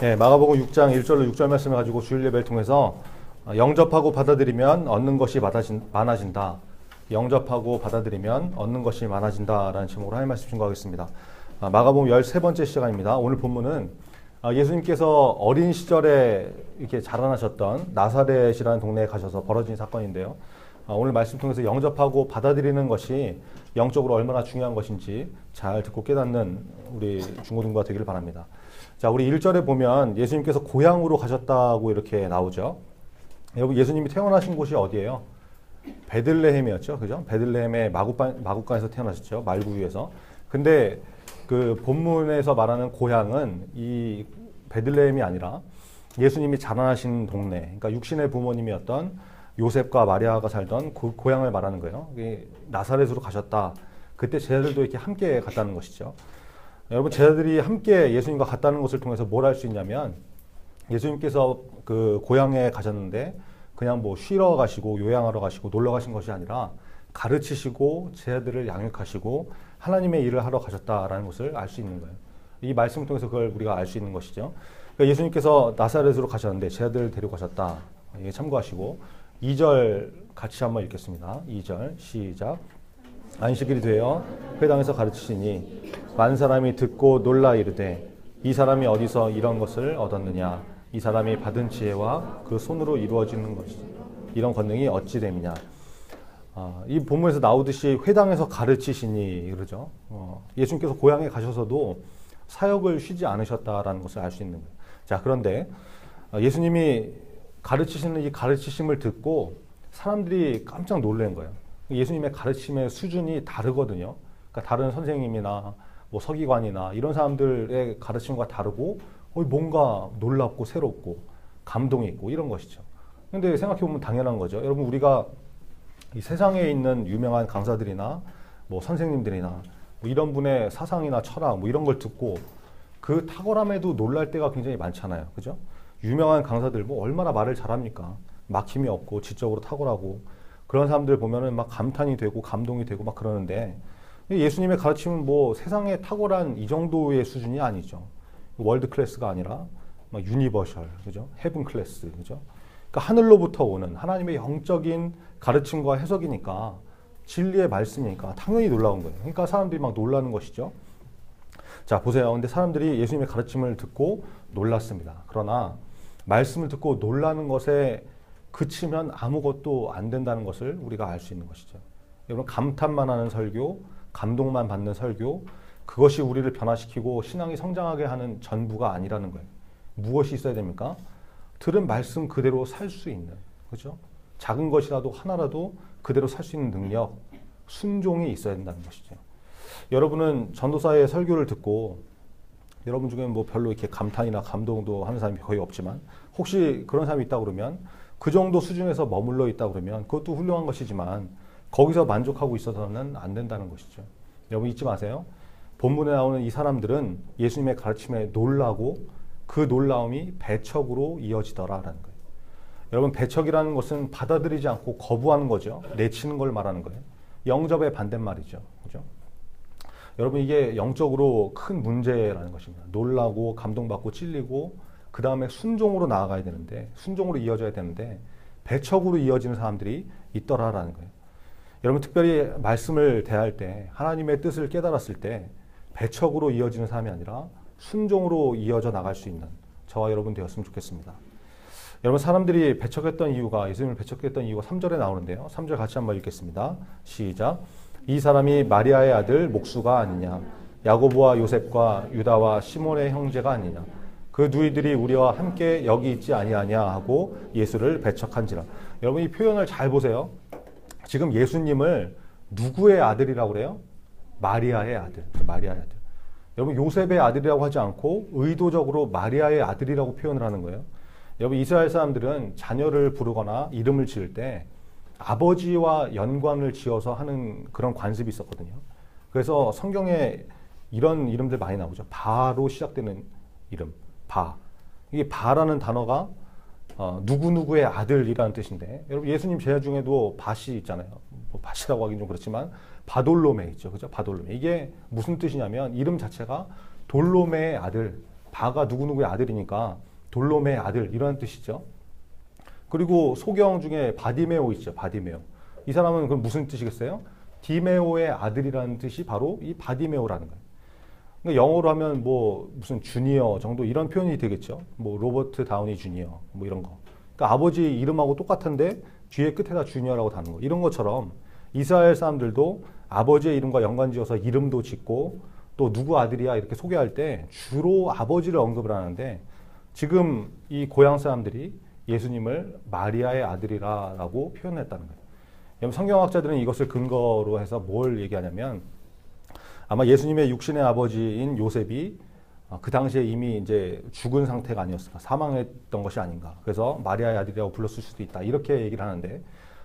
예, 마가복음 6장 1절로 6절 말씀을 가지고 주일 예배를 통해서 영접하고 받아들이면 얻는 것이 많아진다. 영접하고 받아들이면 얻는 것이 많아진다라는 제목으로 하나님 말씀 증거하겠습니다. 마가복음 13번째 시간입니다. 오늘 본문은 예수님께서 어린 시절에 이렇게 자라나셨던 나사렛이라는 동네에 가셔서 벌어진 사건인데요. 오늘 말씀 통해서 영접하고 받아들이는 것이 영적으로 얼마나 중요한 것인지 잘 듣고 깨닫는 우리 중고등부가 되기를 바랍니다. 자, 우리 1절에 보면 예수님께서 고향으로 가셨다고 이렇게 나오죠. 여러분, 예수님이 태어나신 곳이 어디예요? 베들레헴이었죠. 그죠? 베들레헴의 마구간에서 태어나셨죠. 말구유에서. 근데 그 본문에서 말하는 고향은 이 베들레헴이 아니라 예수님이 자라나신 동네, 그러니까 육신의 부모님이었던 요셉과 마리아가 살던 그 고향을 말하는 거예요. 나사렛으로 가셨다. 그때 제자들도 이렇게 함께 갔다는 것이죠. 여러분, 제자들이 함께 예수님과 갔다는 것을 통해서 뭘 할 수 있냐면, 예수님께서 그 고향에 가셨는데 그냥 뭐 쉬러 가시고 요양하러 가시고 놀러 가신 것이 아니라 가르치시고 제자들을 양육하시고 하나님의 일을 하러 가셨다라는 것을 알 수 있는 거예요. 이 말씀을 통해서 그걸 우리가 알 수 있는 것이죠. 그러니까 예수님께서 나사렛으로 가셨는데 제자들을 데리고 가셨다. 이게 참고하시고 2절 같이 한번 읽겠습니다. 2절 시작. 안식일이 되어 회당에서 가르치시니 많은 사람이 듣고 놀라 이르되 이 사람이 어디서 이런 것을 얻었느냐, 이 사람이 받은 지혜와 그 손으로 이루어지는 것이 이런 권능이 어찌 됨이냐. 이 본문에서 나오듯이 회당에서 가르치시니 그러죠. 예수님께서 고향에 가셔서도 사역을 쉬지 않으셨다라는 것을 알 수 있는 거예요. 자, 그런데 예수님이 가르치시는 이 가르치심을 듣고 사람들이 깜짝 놀란 거예요. 예수님의 가르침의 수준이 다르거든요. 그러니까 다른 선생님이나 뭐 서기관이나 이런 사람들의 가르침과 다르고 뭔가 놀랍고 새롭고 감동이 있고 이런 것이죠. 근데 생각해보면 당연한 거죠. 여러분, 우리가 이 세상에 있는 유명한 강사들이나 뭐 선생님들이나 뭐 이런 분의 사상이나 철학 뭐 이런 걸 듣고 그 탁월함에도 놀랄 때가 굉장히 많잖아요. 그죠? 유명한 강사들 뭐 얼마나 말을 잘합니까? 막힘이 없고 지적으로 탁월하고 그런 사람들 보면은 막 감탄이 되고 감동이 되고 막 그러는데, 예수님의 가르침은 뭐 세상에 탁월한 이 정도의 수준이 아니죠. 월드 클래스가 아니라 막 유니버셜, 그죠? 헤븐 클래스, 그죠? 그러니까 하늘로부터 오는 하나님의 영적인 가르침과 해석이니까, 진리의 말씀이니까 당연히 놀라운 거예요. 그러니까 사람들이 막 놀라는 것이죠. 자, 보세요. 근데 사람들이 예수님의 가르침을 듣고 놀랐습니다. 그러나 말씀을 듣고 놀라는 것에 그치면 아무것도 안 된다는 것을 우리가 알 수 있는 것이죠. 여러분, 감탄만 하는 설교, 감동만 받는 설교, 그것이 우리를 변화시키고 신앙이 성장하게 하는 전부가 아니라는 거예요. 무엇이 있어야 됩니까? 들은 말씀 그대로 살 수 있는, 그죠? 작은 것이라도 하나라도 그대로 살 수 있는 능력, 순종이 있어야 된다는 것이죠. 여러분은 전도사의 설교를 듣고, 여러분 중에 뭐 별로 이렇게 감탄이나 감동도 하는 사람이 거의 없지만, 혹시 그런 사람이 있다 그러면, 그 정도 수준에서 머물러 있다 그러면 그것도 훌륭한 것이지만 거기서 만족하고 있어서는 안 된다는 것이죠. 여러분, 잊지 마세요. 본문에 나오는 이 사람들은 예수님의 가르침에 놀라고 그 놀라움이 배척으로 이어지더라라는 거예요. 여러분, 배척이라는 것은 받아들이지 않고 거부하는 거죠. 내치는 걸 말하는 거예요. 영접의 반대말이죠. 그죠? 여러분, 이게 영적으로 큰 문제라는 것입니다. 놀라고 감동받고 찔리고 그 다음에 순종으로 나아가야 되는데, 순종으로 이어져야 되는데 배척으로 이어지는 사람들이 있더라라는 거예요. 여러분, 특별히 말씀을 대할 때, 하나님의 뜻을 깨달았을 때 배척으로 이어지는 사람이 아니라 순종으로 이어져 나갈 수 있는 저와 여러분 되었으면 좋겠습니다. 여러분, 사람들이 배척했던 이유가, 예수님을 배척했던 이유가 3절에 나오는데요. 3절 같이 한번 읽겠습니다. 시작. 이 사람이 마리아의 아들 목수가 아니냐, 야고보와 요셉과 유다와 시몬의 형제가 아니냐, 그 누이들이 우리와 함께 여기 있지 아니하냐 하고 예수를 배척한지라. 여러분, 이 표현을 잘 보세요. 지금 예수님을 누구의 아들이라고 그래요? 마리아의 아들. 마리아의 아들. 여러분, 요셉의 아들이라고 하지 않고 의도적으로 마리아의 아들이라고 표현을 하는 거예요. 여러분, 이스라엘 사람들은 자녀를 부르거나 이름을 지을 때 아버지와 연관을 지어서 하는 그런 관습이 있었거든요. 그래서 성경에 이런 이름들 많이 나오죠. 바로 시작되는 이름. 바. 이게 바라는 단어가 누구누구의 아들이라는 뜻인데, 여러분, 예수님 제자 중에도 밭이 있잖아요. 뭐 밭이라고 하긴 좀 그렇지만 바돌로메 있죠. 그죠? 바돌로메. 이게 무슨 뜻이냐면 이름 자체가 돌로메의 아들 바가 누구누구의 아들이니까 돌롬의 아들 이런 뜻이죠. 그리고 소경 중에 바디메오 있죠. 바디메오. 이 사람은 그럼 무슨 뜻이겠어요? 디메오의 아들이라는 뜻이 바로 이 바디메오라는 거예요. 그러니까 영어로 하면 뭐 무슨 주니어 정도 이런 표현이 되겠죠. 뭐 로버트 다우니 주니어 뭐 이런 거. 그러니까 아버지 이름하고 똑같은데 뒤에 끝에다 주니어라고 다는 거. 이런 것처럼 이스라엘 사람들도 아버지의 이름과 연관지어서 이름도 짓고 또 누구 아들이야 이렇게 소개할 때 주로 아버지를 언급을 하는데 지금 이 고향 사람들이 예수님을 마리아의 아들이라고 표현했다는 거예요. 여러분 성경학자들은 이것을 근거로 해서 뭘 얘기하냐면 아마 예수님의 육신의 아버지인 요셉이 그 당시에 이미 이제 죽은 상태가 아니었을까, 사망했던 것이 아닌가. 그래서 마리아의 아들이라고 불렀을 수도 있다. 이렇게 얘기를 하는데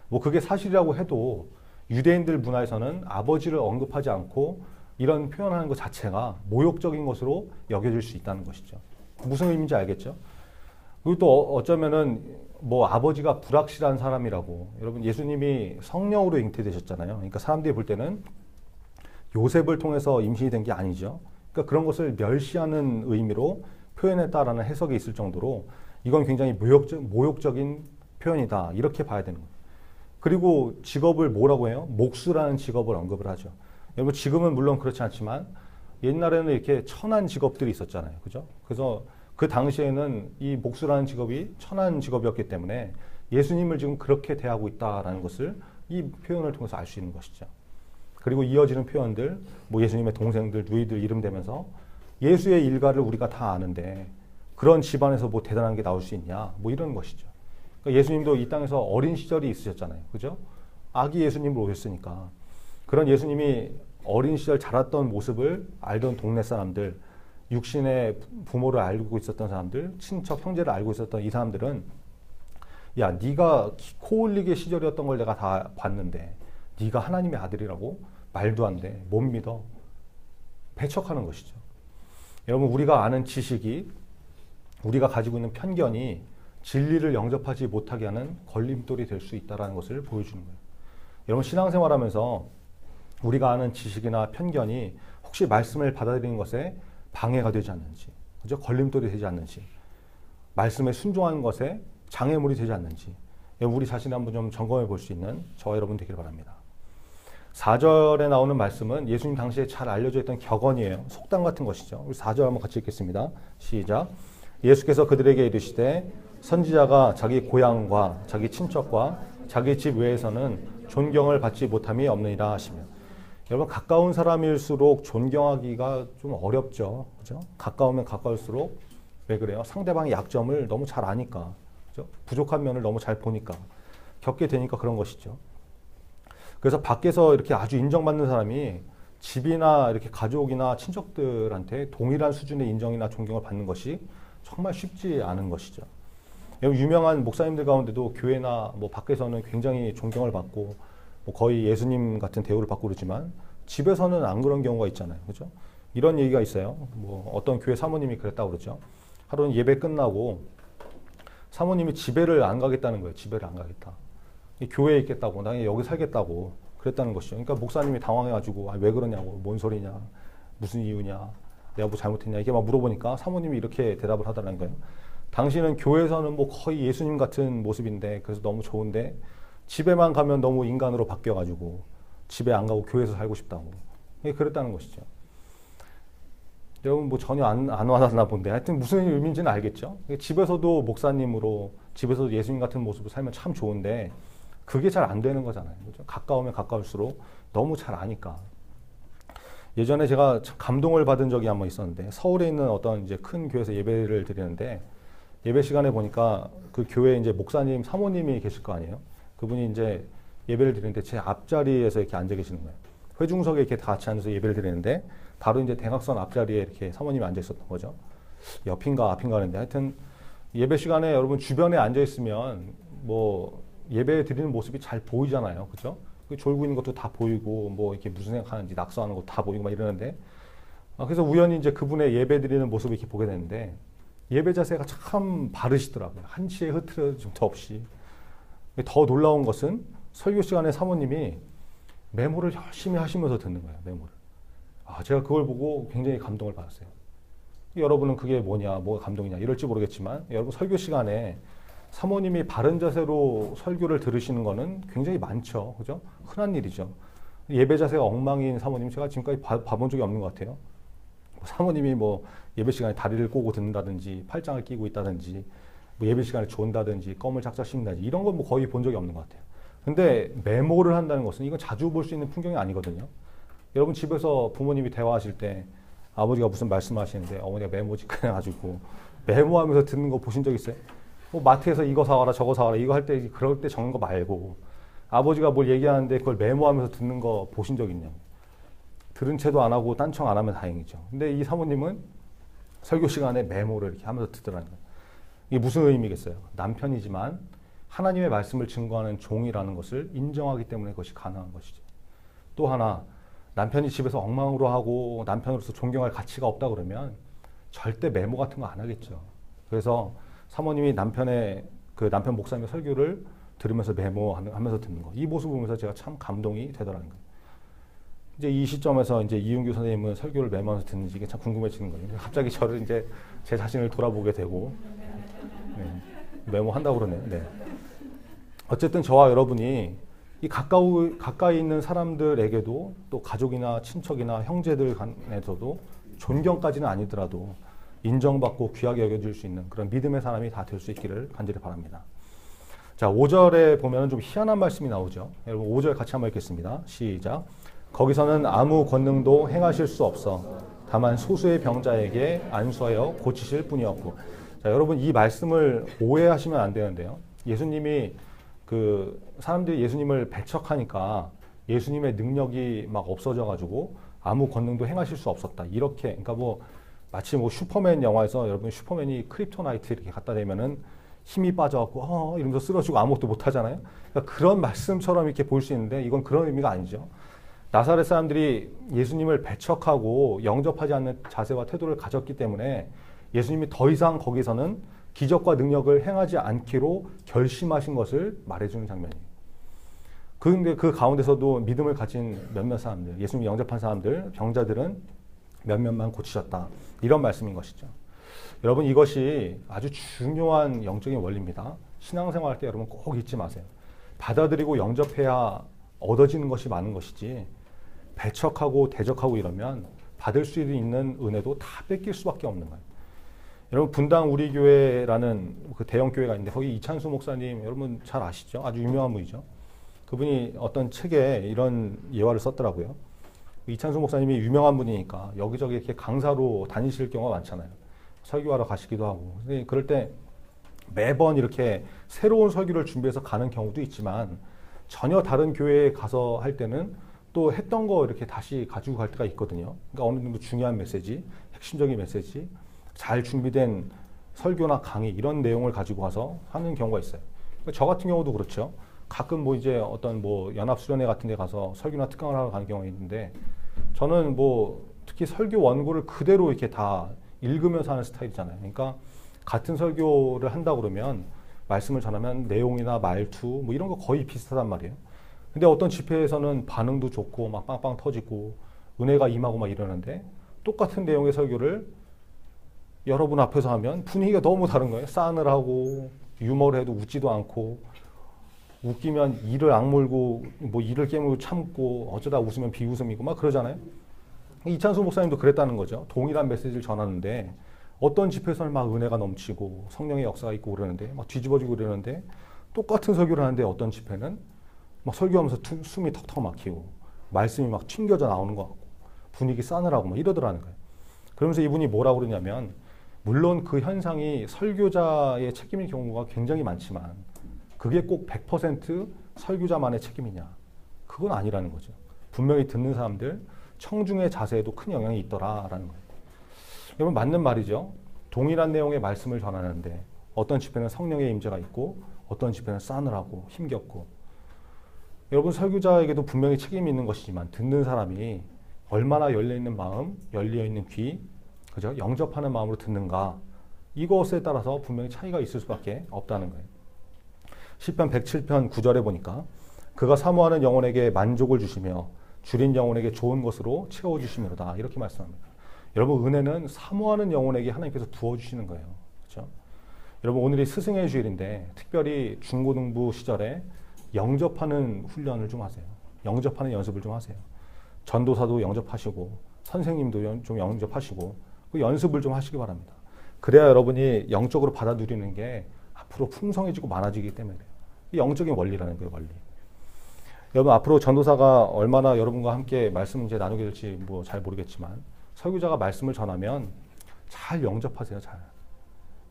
뭐 그게 사실이라고 해도 유대인들 문화에서는 아버지를 언급하지 않고 이런 표현하는 것 자체가 모욕적인 것으로 여겨질 수 있다는 것이죠. 무슨 의미인지 알겠죠? 그리고 또 어쩌면은 뭐 아버지가 불확실한 사람이라고. 여러분 예수님이 성령으로 잉태되셨잖아요. 그러니까 사람들이 볼 때는 요셉을 통해서 임신이 된 게 아니죠. 그러니까 그런 것을 멸시하는 의미로 표현했다라는 해석이 있을 정도로 이건 굉장히 모욕적인 표현이다. 이렇게 봐야 되는 거예요. 그리고 직업을 뭐라고 해요? 목수라는 직업을 언급을 하죠. 여러분 지금은 물론 그렇지 않지만 옛날에는 이렇게 천한 직업들이 있었잖아요. 그죠? 그래서 그 당시에는 이 목수라는 직업이 천한 직업이었기 때문에 예수님을 지금 그렇게 대하고 있다라는 것을 이 표현을 통해서 알 수 있는 것이죠. 그리고 이어지는 표현들, 뭐 예수님의 동생들, 누이들 이름 대면서 예수의 일가를 우리가 다 아는데 그런 집안에서 뭐 대단한 게 나올 수 있냐, 뭐 이런 것이죠. 그러니까 예수님도 이 땅에서 어린 시절이 있으셨잖아요. 그죠? 아기 예수님으로 오셨으니까. 그런 예수님이 어린 시절 자랐던 모습을 알던 동네 사람들, 육신의 부모를 알고 있었던 사람들, 친척, 형제를 알고 있었던 이 사람들은 야, 네가 코 흘리게 시절이었던 걸 내가 다 봤는데 네가 하나님의 아들이라고? 말도 안 돼. 못 믿어. 배척하는 것이죠. 여러분 우리가 아는 지식이, 우리가 가지고 있는 편견이 진리를 영접하지 못하게 하는 걸림돌이 될 수 있다는 것을 보여주는 거예요. 여러분 신앙생활하면서 우리가 아는 지식이나 편견이 혹시 말씀을 받아들이는 것에 방해가 되지 않는지, 그죠? 걸림돌이 되지 않는지, 말씀에 순종하는 것에 장애물이 되지 않는지 우리 자신을 한번 좀 점검해 볼 수 있는 저와 여러분 되기를 바랍니다. 4절에 나오는 말씀은 예수님 당시에 잘 알려져 있던 격언이에요. 속담 같은 것이죠. 우리 4절 한번 같이 읽겠습니다. 시작. 예수께서 그들에게 이르시되 선지자가 자기 고향과 자기 친척과 자기 집 외에서는 존경을 받지 못함이 없느니라 하시며. 여러분 가까운 사람일수록 존경하기가 좀 어렵죠. 그죠? 가까우면 가까울수록 왜 그래요? 상대방의 약점을 너무 잘 아니까. 그죠? 부족한 면을 너무 잘 보니까. 겪게 되니까 그런 것이죠. 그래서 밖에서 이렇게 아주 인정받는 사람이 집이나 이렇게 가족이나 친척들한테 동일한 수준의 인정이나 존경을 받는 것이 정말 쉽지 않은 것이죠. 유명한 목사님들 가운데도 교회나 뭐 밖에서는 굉장히 존경을 받고 뭐 거의 예수님 같은 대우를 받고 그러지만 집에서는 안 그런 경우가 있잖아요. 그죠? 이런 얘기가 있어요. 뭐 어떤 교회 사모님이 그랬다고 그러죠. 하루는 예배 끝나고 사모님이 집에를 안 가겠다는 거예요. 집에를 안 가겠다. 교회에 있겠다고, 나 여기 살겠다고 그랬다는 것이죠. 그러니까 목사님이 당황해가지고 왜 그러냐고, 뭔 소리냐, 무슨 이유냐, 내가 뭐 잘못했냐 이게 막 물어보니까 사모님이 이렇게 대답을 하더라는 거예요. 당신은 교회에서는 뭐 거의 예수님 같은 모습인데 그래서 너무 좋은데 집에만 가면 너무 인간으로 바뀌어가지고 집에 안 가고 교회에서 살고 싶다고 그랬다는 것이죠. 여러분 뭐 전혀 안 와닿나 본데 하여튼 무슨 의미인지는 알겠죠. 집에서도 목사님으로 집에서도 예수님 같은 모습을 살면 참 좋은데 그게 잘 안 되는 거잖아요. 그렇죠? 가까우면 가까울수록 너무 잘 아니까. 예전에 제가 참 감동을 받은 적이 한번 있었는데 서울에 있는 어떤 이제 큰 교회에서 예배를 드리는데 예배 시간에 보니까 그 교회에 이제 목사님, 사모님이 계실 거 아니에요. 그분이 이제 예배를 드리는데 제 앞자리에서 이렇게 앉아 계시는 거예요. 회중석에 이렇게 다 같이 앉아서 예배를 드리는데 바로 이제 대각선 앞자리에 이렇게 사모님이 앉아 있었던 거죠. 옆인가 앞인가 하는데 하여튼 예배 시간에 여러분 주변에 앉아 있으면 뭐 예배 드리는 모습이 잘 보이잖아요. 그죠? 졸고 있는 것도 다 보이고 뭐 이렇게 무슨 생각하는지 낙서하는 것도 다 보이고 막 이러는데 그래서 우연히 이제 그분의 예배 드리는 모습을 이렇게 보게 되는데 예배 자세가 참 바르시더라고요. 한치의 흐트러짐도 없이. 더 놀라운 것은 설교 시간에 사모님이 메모를 열심히 하시면서 듣는 거예요. 메모를. 제가 그걸 보고 굉장히 감동을 받았어요. 여러분은 그게 뭐냐, 뭐가 감동이냐 이럴지 모르겠지만 여러분 설교 시간에 사모님이 바른 자세로 설교를 들으시는 거는 굉장히 많죠. 그죠? 흔한 일이죠. 예배 자세가 엉망인 사모님 제가 지금까지 봐본 적이 없는 것 같아요. 사모님이 뭐 예배 시간에 다리를 꼬고 듣는다든지 팔짱을 끼고 있다든지 뭐 예배 시간에 존다든지 껌을 짝짝 씹는다든지 이런 건 뭐 거의 본 적이 없는 것 같아요. 근데 메모를 한다는 것은 이건 자주 볼 수 있는 풍경이 아니거든요. 여러분 집에서 부모님이 대화하실 때 아버지가 무슨 말씀하시는데 어머니가 메모지 꺼내가지고 메모하면서 듣는 거 보신 적 있어요? 뭐 마트에서 이거 사와라 저거 사와라 이거 할 때 그럴 때 적는 거 말고 아버지가 뭘 얘기하는데 그걸 메모하면서 듣는 거 보신 적 있냐고. 들은 채도 안 하고 딴청 안 하면 다행이죠. 근데 이 사모님은 설교 시간에 메모를 이렇게 하면서 듣더라는 거예요. 이게 무슨 의미겠어요? 남편이지만 하나님의 말씀을 증거하는 종이라는 것을 인정하기 때문에 그것이 가능한 것이죠. 또 하나, 남편이 집에서 엉망으로 하고 남편으로서 존경할 가치가 없다 그러면 절대 메모 같은 거 안 하겠죠. 그래서 사모님이 남편 목사님의 설교를 들으면서 메모하면서 듣는 거. 이 모습을 보면서 제가 참 감동이 되더라는 거예요. 이제 이 시점에서 이제 이윤규 선생님은 설교를 메모하면서 듣는지 이게 참 궁금해지는 거예요. 갑자기 저를 이제 제 자신을 돌아보게 되고, 네, 메모한다고 그러네요. 네. 어쨌든 저와 여러분이 이 가까이 있는 사람들에게도 또 가족이나 친척이나 형제들 간에서도 존경까지는 아니더라도 인정받고 귀하게 여겨줄 수 있는 그런 믿음의 사람이 다 될 수 있기를 간절히 바랍니다. 자, 5절에 보면 좀 희한한 말씀이 나오죠. 여러분 5절 같이 한번 읽겠습니다. 시작. 거기서는 아무 권능도 행하실 수 없어 다만 소수의 병자에게 안수하여 고치실 뿐이었고. 자, 여러분 이 말씀을 오해하시면 안 되는데요. 예수님이 사람들이 예수님을 배척하니까 예수님의 능력이 막 없어져 가지고 아무 권능도 행하실 수 없었다. 이렇게 그러니까 뭐 마치 뭐 슈퍼맨 영화에서 여러분 슈퍼맨이 크립토나이트 이렇게 갖다 대면은 힘이 빠져갖고 이러면서 쓰러지고 아무것도 못 하잖아요. 그러니까 그런 말씀처럼 이렇게 볼 수 있는데 이건 그런 의미가 아니죠. 나사렛 사람들이 예수님을 배척하고 영접하지 않는 자세와 태도를 가졌기 때문에 예수님이 더 이상 거기서는 기적과 능력을 행하지 않기로 결심하신 것을 말해주는 장면이에요. 그런데 그 가운데서도 믿음을 가진 몇몇 사람들, 예수님 영접한 사람들, 병자들은 몇몇만 고치셨다. 이런 말씀인 것이죠. 여러분 이것이 아주 중요한 영적인 원리입니다. 신앙생활 할 때 여러분 꼭 잊지 마세요. 받아들이고 영접해야 얻어지는 것이 많은 것이지 배척하고 대적하고 이러면 받을 수 있는 은혜도 다 뺏길 수밖에 없는 거예요. 여러분 분당 우리 교회라는 그 대형 교회가 있는데 거기 이찬수 목사님 여러분 잘 아시죠? 아주 유명한 분이죠. 그분이 어떤 책에 이런 예화를 썼더라고요. 이찬수 목사님이 유명한 분이니까 여기저기 이렇게 강사로 다니실 경우가 많잖아요. 설교하러 가시기도 하고. 근데 그럴 때 매번 이렇게 새로운 설교를 준비해서 가는 경우도 있지만 전혀 다른 교회에 가서 할 때는 또 했던 거 이렇게 다시 가지고 갈 때가 있거든요. 그러니까 어느 정도 중요한 메시지, 핵심적인 메시지, 잘 준비된 설교나 강의 이런 내용을 가지고 가서 하는 경우가 있어요. 저 같은 경우도 그렇죠. 가끔 뭐 이제 어떤 뭐 연합수련회 같은 데 가서 설교나 특강을 하러 가는 경우가 있는데 저는 뭐 특히 설교 원고를 그대로 이렇게 다 읽으면서 하는 스타일이잖아요. 그러니까 같은 설교를 한다 그러면 말씀을 전하면 내용이나 말투 뭐 이런 거 거의 비슷하단 말이에요. 근데 어떤 집회에서는 반응도 좋고 막 빵빵 터지고 은혜가 임하고 막 이러는데 똑같은 내용의 설교를 여러분 앞에서 하면 분위기가 너무 다른 거예요. 싸늘하고 유머를 해도 웃지도 않고 웃기면 이를 악물고 뭐 이를 깨물고 참고 어쩌다 웃으면 비웃음이고 막 그러잖아요. 이찬수 목사님도 그랬다는 거죠. 동일한 메시지를 전하는데 어떤 집회에서는 막 은혜가 넘치고 성령의 역사가 있고 그러는데 막 뒤집어지고 그러는데 똑같은 설교를 하는데 어떤 집회는 막 설교하면서 숨이 턱턱 막히고 말씀이 막 튕겨져 나오는 것 같고 분위기 싸늘하고 막 이러더라는 거예요. 그러면서 이분이 뭐라고 그러냐면 물론 그 현상이 설교자의 책임인 경우가 굉장히 많지만 그게 꼭 100% 설교자만의 책임이냐? 그건 아니라는 거죠. 분명히 듣는 사람들 청중의 자세에도 큰 영향이 있더라라는 거예요. 여러분 맞는 말이죠. 동일한 내용의 말씀을 전하는데 어떤 집회는 성령의 임재가 있고 어떤 집회는 싸늘하고 힘겹고 여러분 설교자에게도 분명히 책임이 있는 것이지만 듣는 사람이 얼마나 열려있는 마음, 열려있는 귀, 그죠? 영접하는 마음으로 듣는가 이것에 따라서 분명히 차이가 있을 수밖에 없다는 거예요. 시편 107편 9절에 보니까 그가 사모하는 영혼에게 만족을 주시며 줄인 영혼에게 좋은 것으로 채워주시미로다 이렇게 말씀합니다. 여러분 은혜는 사모하는 영혼에게 하나님께서 부어주시는 거예요. 그렇죠? 여러분 오늘이 스승의 주일인데 특별히 중고등부 시절에 영접하는 훈련을 좀 하세요. 영접하는 연습을 좀 하세요. 전도사도 영접하시고 선생님도 좀 영접하시고 그 연습을 좀 하시기 바랍니다. 그래야 여러분이 영적으로 받아들이는 게 앞으로 풍성해지고 많아지기 때문에 그래요. 영적인 원리라는 거예요, 원리. 여러분 앞으로 전도사가 얼마나 여러분과 함께 말씀을 이제 나누게 될지 뭐 잘 모르겠지만 설교자가 말씀을 전하면 잘 영접하세요, 잘.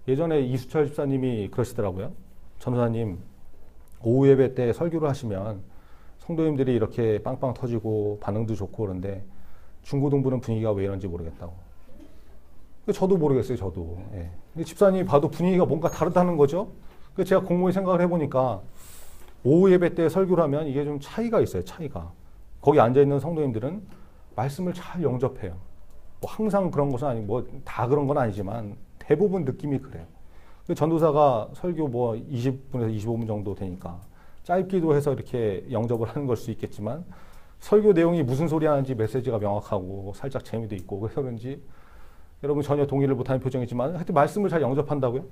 예전에 이수철 집사님이 그러시더라고요. 전도사님, 오후 예배 때 설교를 하시면 성도님들이 이렇게 빵빵 터지고 반응도 좋고 그런데 중고등부는 분위기가 왜 이런지 모르겠다고. 저도 모르겠어요, 저도. 예. 근데 집사님이 봐도 분위기가 뭔가 다르다는 거죠. 그래서 제가 곰곰이 생각을 해보니까 오후 예배 때 설교를 하면 이게 좀 차이가 있어요, 차이가. 거기 앉아있는 성도님들은 말씀을 잘 영접해요. 뭐 항상 그런 것은 아니고 뭐 다 그런 건 아니지만 대부분 느낌이 그래요. 전도사가 설교 뭐 20분에서 25분 정도 되니까 짧기도 해서 이렇게 영접을 하는 걸 수 있겠지만 설교 내용이 무슨 소리 하는지 메시지가 명확하고 살짝 재미도 있고 그래서 그런지 여러분 전혀 동의를 못하는 표정이지만 하여튼 말씀을 잘 영접한다고요?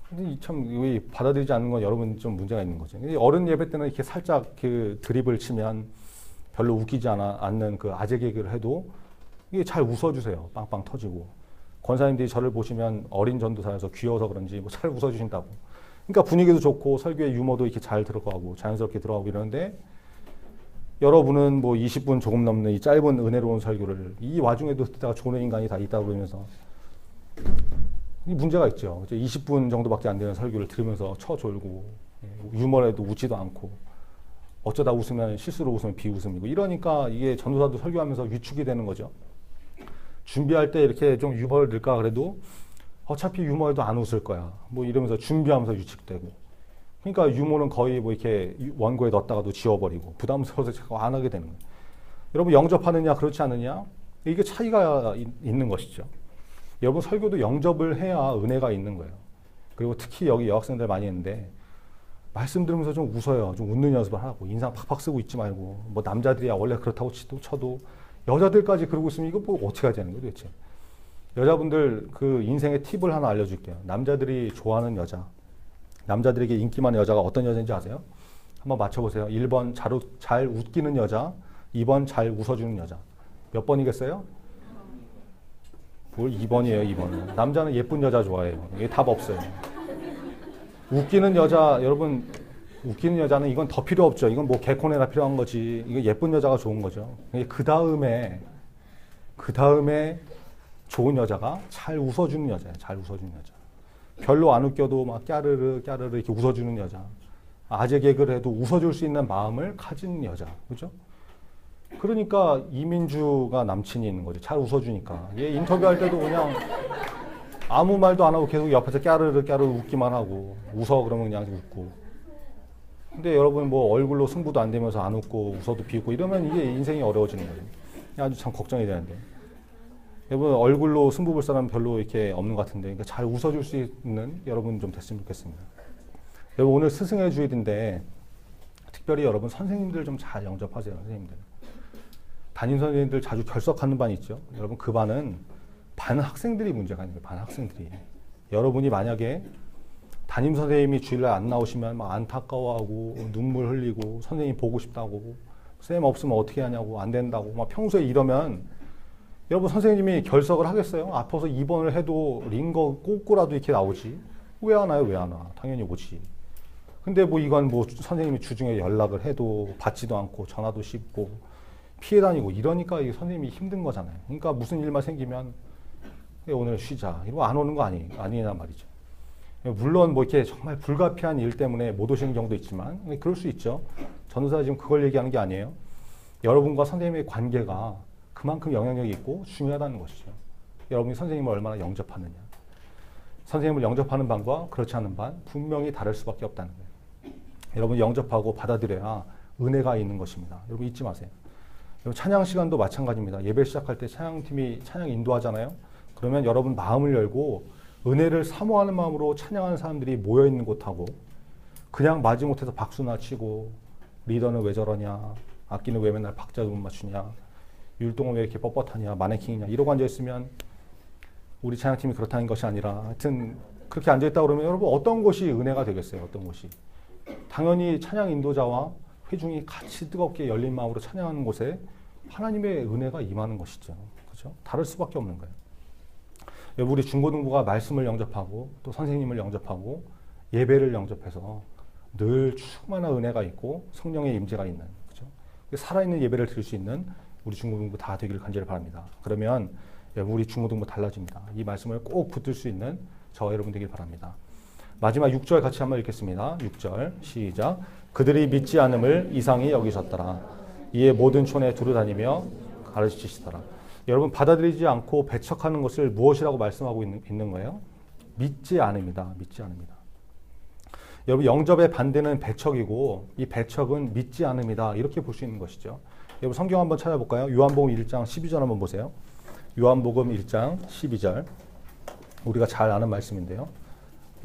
근데 참 받아들이지 않는 건 여러분 좀 문제가 있는 거죠. 어른 예배 때는 이렇게 살짝 그 드립을 치면 별로 웃기지 않는 그 아재 개그를 해도 이게 잘 웃어주세요. 빵빵 터지고. 권사님들이 저를 보시면 어린 전도사여서 귀여워서 그런지 뭐 잘 웃어주신다고. 그러니까 분위기도 좋고 설교의 유머도 이렇게 잘 들어가고 자연스럽게 들어가고 이러는데 여러분은 뭐 20분 조금 넘는 이 짧은 은혜로운 설교를 이 와중에도 듣다가 좋은 인간이 다 있다고 그러면서 이 문제가 있죠. 20분 정도밖에 안 되는 설교를 들으면서 쳐졸고 유머에도 웃지도 않고 어쩌다 웃으면 실수로 웃으면 비웃음이고 이러니까 이게 전도사도 설교하면서 위축이 되는 거죠. 준비할 때 이렇게 좀 유머를 넣을까 그래도 어차피 유머에도 안 웃을 거야. 뭐 이러면서 준비하면서 위축되고. 그러니까 유머는 거의 뭐 이렇게 원고에 넣었다가도 지워버리고 부담스러워서 자꾸 안 하게 되는 거예요. 여러분 영접하느냐 그렇지 않느냐 이게 차이가 있는 것이죠. 여러분 설교도 영접을 해야 은혜가 있는 거예요. 그리고 특히 여기 여학생들 많이 있는데 말씀 들으면서 좀 웃어요. 좀 웃는 연습을 하고 인상 팍팍 쓰고 있지 말고 뭐 남자들이야 원래 그렇다고 쳐도 여자들까지 그러고 있으면 이거 뭐 어떻게 해야 되는 거예요 도대체. 여자분들 그 인생의 팁을 하나 알려줄게요. 남자들이 좋아하는 여자, 남자들에게 인기 많은 여자가 어떤 여자인지 아세요? 한번 맞춰보세요. 1번 잘 웃기는 여자, 2번 잘 웃어주는 여자. 몇 번이겠어요? 뭘 2번이에요, 2번은. 남자는 예쁜 여자 좋아해요. 이게 답 없어요. 웃기는 여자, 여러분, 웃기는 여자는 이건 더 필요 없죠. 이건 뭐 개콘에나 필요한 거지. 이거 예쁜 여자가 좋은 거죠. 그 다음에 좋은 여자가 잘 웃어주는 여자예요. 잘 웃어주는 여자. 별로 안 웃겨도 막 까르르 이렇게 웃어주는 여자. 아재 개그를 해도 웃어줄 수 있는 마음을 가진 여자. 그죠? 그러니까 이민주가 남친이 있는 거죠. 잘 웃어주니까. 얘 인터뷰할 때도 그냥 아무 말도 안 하고 계속 옆에서 까르르 웃기만 하고 웃어 그러면 그냥 웃고. 근데 여러분 뭐 얼굴로 승부도 안 되면서 안 웃고 웃어도 비웃고 이러면 이게 인생이 어려워지는 거예요. 아주 참 걱정이 되는데. 여러분 얼굴로 승부 볼 사람 별로 이렇게 없는 것 같은데 그러니까 잘 웃어줄 수 있는 여러분 좀 됐으면 좋겠습니다. 여러분 오늘 스승의 주일인데 특별히 여러분 선생님들 좀 잘 영접하세요. 선생님들. 담임 선생님들 자주 결석하는 반이 있죠. 여러분 그 반은 반 학생들이 문제가 있는 거예요. 반 학생들이. 여러분이 만약에 담임 선생님이 주일날 안 나오시면 막 안타까워하고 눈물 흘리고 선생님 보고 싶다고 쌤 없으면 어떻게 하냐고 안 된다고 막 평소에 이러면 여러분 선생님이 결석을 하겠어요? 아파서 입원을 해도 링거 꽂고라도 이렇게 나오지. 왜 안 와요? 왜 안 와? 당연히 오지. 근데 뭐 이건 뭐 선생님이 주중에 연락을 해도 받지도 않고 전화도 씹고 피해 다니고 이러니까 이 선생님이 힘든 거잖아요. 그러니까 무슨 일만 생기면 오늘 쉬자. 이러고 안 오는 거 아니란 말이죠. 물론 뭐 이렇게 정말 불가피한 일 때문에 못 오시는 경우도 있지만 그럴 수 있죠. 전도사 지금 그걸 얘기하는 게 아니에요. 여러분과 선생님의 관계가 그만큼 영향력이 있고 중요하다는 것이죠. 여러분이 선생님을 얼마나 영접하느냐. 선생님을 영접하는 반과 그렇지 않은 반 분명히 다를 수밖에 없다는 거예요. 여러분 영접하고 받아들여야 은혜가 있는 것입니다. 여러분 잊지 마세요. 여러분 찬양 시간도 마찬가지입니다. 예배 시작할 때 찬양팀이 찬양 인도하잖아요. 그러면 여러분 마음을 열고 은혜를 사모하는 마음으로 찬양하는 사람들이 모여있는 곳하고 그냥 마지못해서 박수나 치고 리더는 왜 저러냐, 악기는 왜 맨날 박자도 못 맞추냐 율동은 왜 이렇게 뻣뻣하냐, 마네킹이냐 이러고 앉아있으면 우리 찬양팀이 그렇다는 것이 아니라 하여튼 그렇게 앉아있다 그러면 여러분 어떤 것이 은혜가 되겠어요? 어떤 것이? 당연히 찬양 인도자와 회중이 같이 뜨겁게 열린 마음으로 찬양하는 곳에 하나님의 은혜가 임하는 것이죠. 그렇죠? 다를 수밖에 없는 거예요. 우리 중고등부가 말씀을 영접하고 또 선생님을 영접하고 예배를 영접해서 늘 충만한 은혜가 있고 성령의 임재가 있는, 그렇죠? 살아있는 예배를 드릴 수 있는 우리 중고등부 다 되기를 간절히 바랍니다. 그러면 우리 중고등부 달라집니다. 이 말씀을 꼭 붙들 수 있는 저와 여러분 되길 바랍니다. 마지막 6절 같이 한번 읽겠습니다. 6절 시작. 그들이 믿지 않음을 이상히 여기셨더라. 이에 모든 촌에 두루다니며 가르치시더라. 여러분 받아들이지 않고 배척하는 것을 무엇이라고 말씀하고 있는 거예요? 믿지 않음이다. 믿지 않음이다. 여러분 영접의 반대는 배척이고 이 배척은 믿지 않음이다. 이렇게 볼 수 있는 것이죠. 여러분 성경 한번 찾아볼까요? 요한복음 1장 12절 한번 보세요. 요한복음 1장 12절 우리가 잘 아는 말씀인데요.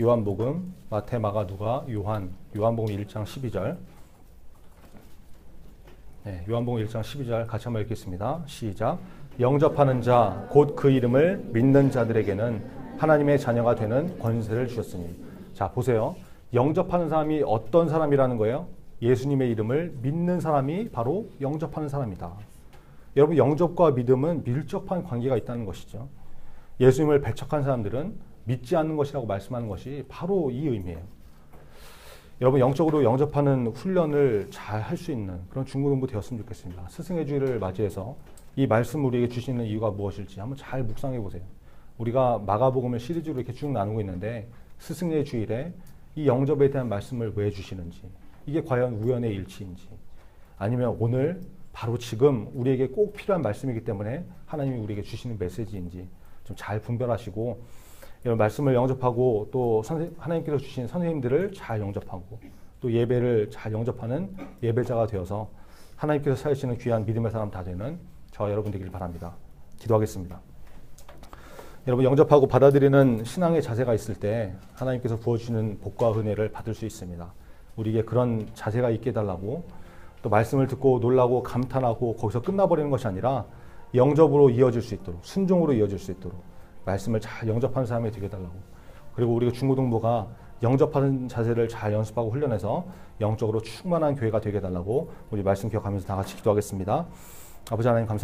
요한복음, 마태, 마가, 누가, 요한복음 1장 12절 네, 요한복음 1장 12절 같이 한번 읽겠습니다. 시작. 영접하는 자, 곧 그 이름을 믿는 자들에게는 하나님의 자녀가 되는 권세를 주셨으니. 자, 보세요. 영접하는 사람이 어떤 사람이라는 거예요? 예수님의 이름을 믿는 사람이 바로 영접하는 사람이다. 여러분, 영접과 믿음은 밀접한 관계가 있다는 것이죠. 예수님을 배척한 사람들은 믿지 않는 것이라고 말씀하는 것이 바로 이 의미예요. 여러분, 영적으로 영접하는 훈련을 잘 할 수 있는 그런 중고등부 되었으면 좋겠습니다. 스승의 주일을 맞이해서 이 말씀을 우리에게 주시는 이유가 무엇일지 한번 잘 묵상해 보세요. 우리가 마가복음을 시리즈로 이렇게 쭉 나누고 있는데 스승의 주일에 이 영접에 대한 말씀을 왜 주시는지, 이게 과연 우연의 일치인지, 아니면 오늘 바로 지금 우리에게 꼭 필요한 말씀이기 때문에 하나님이 우리에게 주시는 메시지인지 좀 잘 분별하시고, 이런 말씀을 영접하고 또 하나님께서 주신 선생님들을 잘 영접하고 또 예배를 잘 영접하는 예배자가 되어서 하나님께서 사주시는 귀한 믿음의 사람 다 되는 저와 여러분 되길 바랍니다. 기도하겠습니다. 여러분, 영접하고 받아들이는 신앙의 자세가 있을 때 하나님께서 부어주시는 복과 은혜를 받을 수 있습니다. 우리에게 그런 자세가 있게 해달라고, 또 말씀을 듣고 놀라고 감탄하고 거기서 끝나버리는 것이 아니라 영접으로 이어질 수 있도록, 순종으로 이어질 수 있도록 말씀을 잘 영접하는 사람이 되게 해달라고, 그리고 우리가 중고등부가 영접하는 자세를 잘 연습하고 훈련해서 영적으로 충만한 교회가 되게 해달라고 우리 말씀 기억하면서 다 같이 기도하겠습니다. 아버지 하나님 감사합니다.